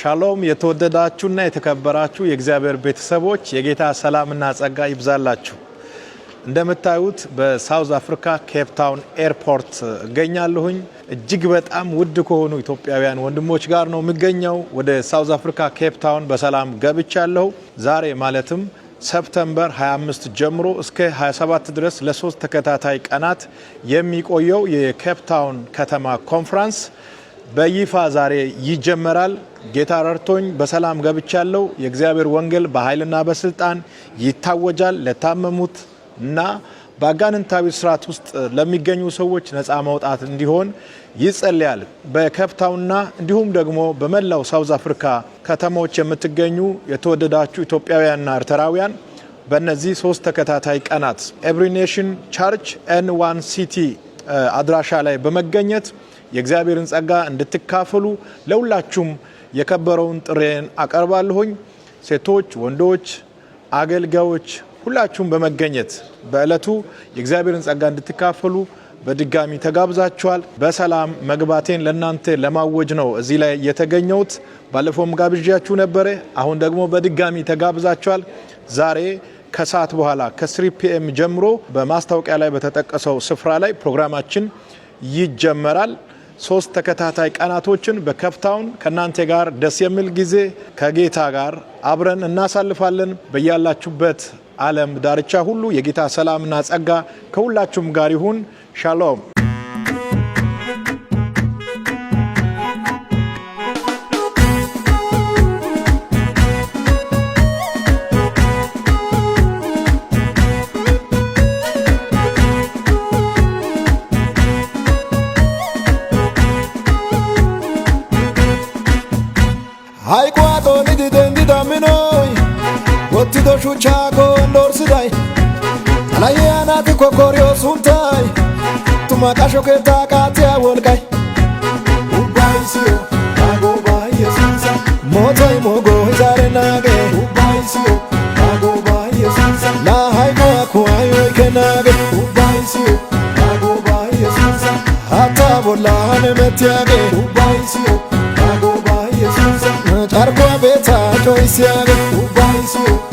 ሻሎም የተወደዳችሁና የተከበራችሁ የእግዚአብሔር ቤተሰቦች የጌታ ሰላምና ጸጋ ይብዛላችሁ። እንደምታዩት በሳውዝ አፍሪካ ኬፕ ታውን ኤርፖርት እገኛለሁኝ። እጅግ በጣም ውድ ከሆኑ ኢትዮጵያውያን ወንድሞች ጋር ነው የሚገኘው። ወደ ሳውዝ አፍሪካ ኬፕ ታውን በሰላም ገብቻለሁ። ዛሬ ማለትም ሰፕተምበር 25 ጀምሮ እስከ 27 ድረስ ለ3 ተከታታይ ቀናት የሚቆየው የኬፕ ታውን ከተማ ኮንፈረንስ በይፋ ዛሬ ይጀመራል። ጌታ ረድቶኝ በሰላም ገብቻለሁ። የእግዚአብሔር ወንጌል በኃይልና በስልጣን ይታወጃል። ለታመሙት እና በአጋንንታዊ ስርዓት ውስጥ ለሚገኙ ሰዎች ነፃ መውጣት እንዲሆን ይጸልያል። በኬፕ ታውንና እንዲሁም ደግሞ በመላው ሳውዝ አፍሪካ ከተሞች የምትገኙ የተወደዳችሁ ኢትዮጵያውያንና ኤርትራውያን በእነዚህ 3 ተከታታይ ቀናት ኤቭሪ ኔሽን ቸርች N1 ሲቲ አድራሻ ላይ በመገኘት የእግዚአብሔርን ጸጋ እንድትካፈሉ ለሁላችሁም የከበረውን ጥሬን አቀርባለሁኝ። ሴቶች፣ ወንዶች፣ አገልጋዮች ሁላችሁም በመገኘት በእለቱ የእግዚአብሔርን ጸጋ እንድትካፈሉ በድጋሚ ተጋብዛችኋል። በሰላም መግባቴን ለእናንተ ለማወጅ ነው እዚህ ላይ የተገኘሁት። ባለፈውም ጋብዣችሁ ነበረ። አሁን ደግሞ በድጋሚ ተጋብዛችኋል። ዛሬ ከሰዓት በኋላ ከ3 PM ጀምሮ በማስታወቂያ ላይ በተጠቀሰው ስፍራ ላይ ፕሮግራማችን ይጀመራል። 3 ተከታታይ ቀናቶችን በኬፕ ታውን ከናንተ ጋር ደስ የሚል ጊዜ ከጌታ ጋር አብረን እናሳልፋለን። በያላችሁበት ዓለም ዳርቻ ሁሉ የጌታ ሰላምና ጸጋ ከሁላችሁም ጋር ይሁን። ሻሎም። Haikwato nidi dendi daminoi Wottido shuchako ndorsidai Alayana ti kokorio suntai Tuma kasho ke takati ya wolkai Ubai siyo, ago bai yesusa Motai mogo hizare nage Ubai siyo, ago bai yesusa Na haikwa kuayo ike nage Ubai siyo, ago bai yesusa Hata bola hane metiage Ubai siyo, ago bai yesusa Charco beta choisiage Ubai siyo